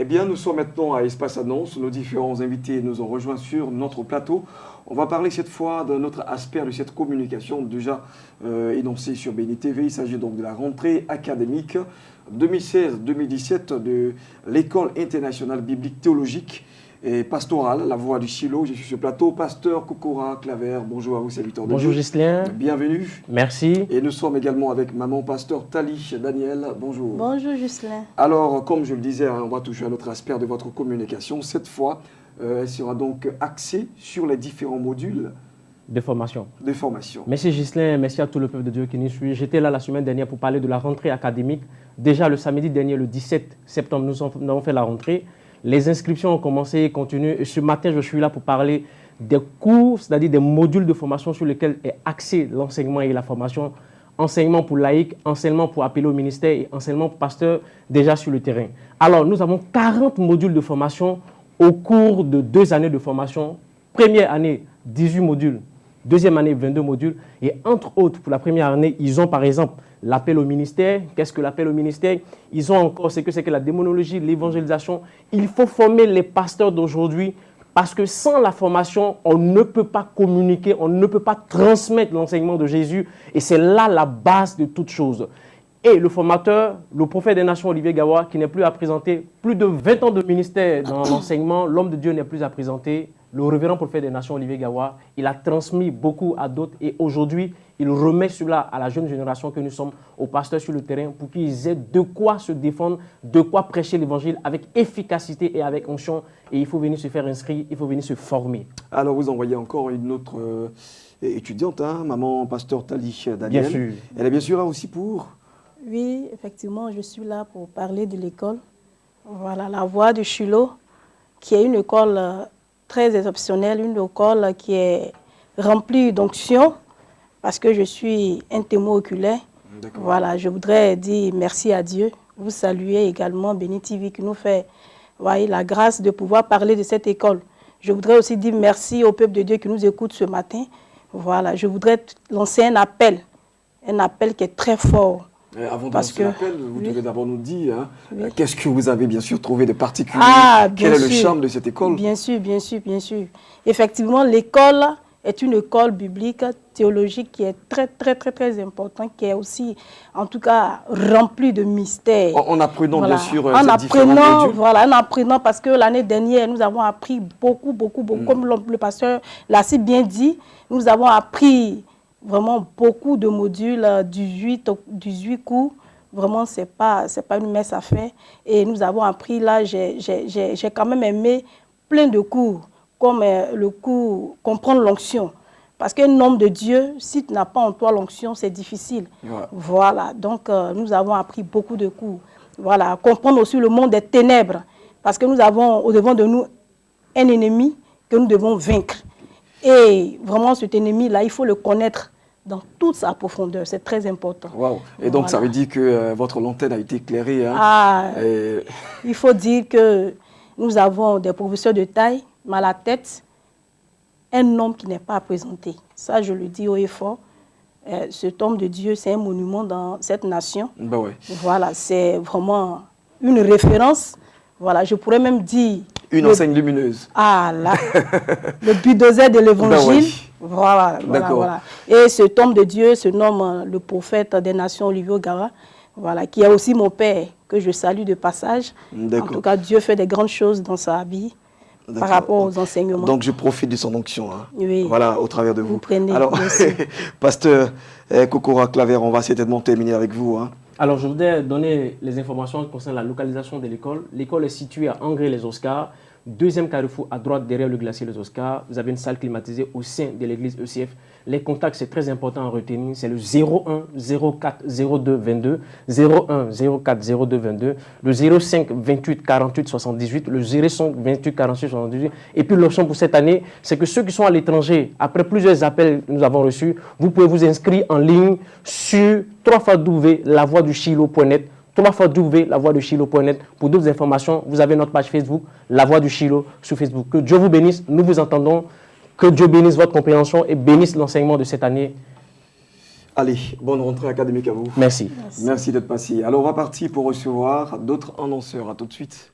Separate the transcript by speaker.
Speaker 1: Eh bien, nous sommes maintenant à Espace Annonce. Nos différents invités nous ont rejoints sur notre plateau. On va parler cette fois d'un autre aspect de cette communication déjà énoncée sur Béni TV. Il s'agit donc de la rentrée académique 2016-2017 de l'École internationale biblique théologique et pastorale, la voix du Shiloh. Je suis sur le plateau, pasteur Kokora Claver. Bonjour à vous, serviteurs de Dieu.
Speaker 2: Bonjour Ghislain.
Speaker 1: Bienvenue.
Speaker 2: Merci.
Speaker 1: Et nous sommes également avec maman pasteur Tali Daniel. Bonjour.
Speaker 3: Bonjour Ghislain.
Speaker 1: Alors, comme je le disais, on va toucher à un autre aspect de votre communication. Cette fois, elle sera donc axée sur les différents modules
Speaker 2: de formation.
Speaker 1: Merci
Speaker 2: Ghislain, merci à tout le peuple de Dieu qui nous suit. J'étais là la semaine dernière pour parler de la rentrée académique. Déjà le samedi dernier, le 17 septembre, nous avons fait la rentrée. Les inscriptions ont commencé et continuent. Et ce matin, je suis là pour parler des cours, c'est-à-dire des modules de formation sur lesquels est axé l'enseignement et la formation. Enseignement pour laïcs, enseignement pour appeler au ministère et enseignement pour pasteurs déjà sur le terrain. Alors, nous avons 40 modules de formation au cours de 2 années de formation. Première année, 18 modules. Deuxième année, 22 modules. Et entre autres, pour la première année, ils ont par exemple l'appel au ministère. Qu'est-ce que l'appel au ministère? Ils ont encore ce que c'est que la démonologie, l'évangélisation. Il faut former les pasteurs d'aujourd'hui parce que sans la formation, on ne peut pas communiquer, on ne peut pas transmettre l'enseignement de Jésus. Et c'est là la base de toute chose. Et le formateur, le prophète des nations, Olivier Gawa, qui n'est plus à présenter, plus de 20 ans de ministère dans l'enseignement, l'homme de Dieu n'est plus à présenter. Le révérend prophète des nations, Olivier Gawa, il a transmis beaucoup à d'autres et aujourd'hui, il remet cela à la jeune génération que nous sommes, aux pasteurs sur le terrain, pour qu'ils aient de quoi se défendre, de quoi prêcher l'évangile avec efficacité et avec onction. Et il faut venir se faire inscrire, il faut venir se former.
Speaker 1: Alors, vous envoyez encore une autre étudiante, hein, maman pasteur Tali Daniel.
Speaker 2: Bien sûr.
Speaker 1: Elle est bien sûr là aussi pour...
Speaker 3: Oui, effectivement, je suis là pour parler de l'école. Voilà, la voix du Shiloh, qui est une école très exceptionnelle, une école qui est remplie d'onction, parce que je suis un témoin oculaire. Voilà, je voudrais dire merci à Dieu. Vous saluez également Béni TV qui nous fait la grâce de pouvoir parler de cette école. Je voudrais aussi dire merci au peuple de Dieu qui nous écoute ce matin. Voilà, je voudrais lancer un appel qui est très fort.
Speaker 1: Avant de lancer l'appel, vous devez d'abord nous dire qu'est-ce que vous avez bien sûr trouvé de particulier, quel est le charme de cette école?
Speaker 3: Bien sûr, bien sûr, bien sûr. Effectivement, l'école est une école biblique, théologique qui est très, très, très, très importante, qui est aussi, en tout cas, remplie de mystères.
Speaker 1: En apprenant, bien sûr,
Speaker 3: ces différents modules. Voilà, en apprenant, parce que l'année dernière, nous avons appris beaucoup, comme le pasteur l'a si bien dit, nous avons appris vraiment beaucoup de modules, 18 cours. Vraiment, ce n'est pas une messe à faire. Et nous avons appris là, j'ai quand même aimé plein de cours, comme le cours comprendre l'onction. Parce qu'un homme de Dieu, si tu n'as pas en toi l'onction, c'est difficile. Ouais. Voilà, donc nous avons appris beaucoup de cours. Voilà, comprendre aussi le monde des ténèbres. Parce que nous avons au-devant de nous un ennemi que nous devons vaincre. Et vraiment, cet ennemi-là, il faut le connaître dans toute sa profondeur. C'est très important.
Speaker 1: Wow. Et donc, ça veut dire que votre lanterne a été éclairée. Hein?
Speaker 3: Il faut dire que nous avons des professeurs de taille, mais à la tête, un homme qui n'est pas à présenter. Ça, je le dis haut et fort. Cet homme de Dieu, c'est un monument dans cette nation.
Speaker 1: Ben ouais.
Speaker 3: Voilà, c'est vraiment une référence. Voilà, je pourrais même dire...
Speaker 1: Une enseigne lumineuse.
Speaker 3: Ah là, le bulldozer de l'évangile. Ben ouais. Voilà. Et cet homme de Dieu se nomme le prophète des nations, Olivier Gawa, voilà, qui est aussi mon père, que je salue de passage. En tout cas, Dieu fait des grandes choses dans sa vie par rapport aux enseignements.
Speaker 1: Donc, je profite de son onction, hein.
Speaker 3: Oui.
Speaker 1: Voilà, au travers de vous.
Speaker 3: Vous prenez.
Speaker 1: Alors, pasteur Kokora Claver, on va certainement terminer avec vous. Hein.
Speaker 2: Alors, je voudrais donner les informations concernant la localisation de l'école. L'école est située à Angré-les-Oscars. Deuxième carrefour à droite derrière le glacier Les Oscars. Vous avez une salle climatisée au sein de l'église ECF. Les contacts, c'est très important à retenir. C'est le 01 04 02 22, 01 04 02 22, le 05 28 48 78, le 05 28 48 78. Et puis l'option pour cette année, c'est que ceux qui sont à l'étranger, après plusieurs appels que nous avons reçus, vous pouvez vous inscrire en ligne sur www.lavoixdushilo.net. www.lavoixdushilo.net. Pour d'autres informations, vous avez notre page Facebook, La Voix du Shiloh, sur Facebook. Que Dieu vous bénisse, nous vous entendons. Que Dieu bénisse votre compréhension et bénisse l'enseignement de cette année.
Speaker 1: Allez, bonne rentrée académique à vous.
Speaker 2: Merci.
Speaker 1: Merci d'être passé. Alors, on va partir pour recevoir d'autres annonceurs. À tout de suite.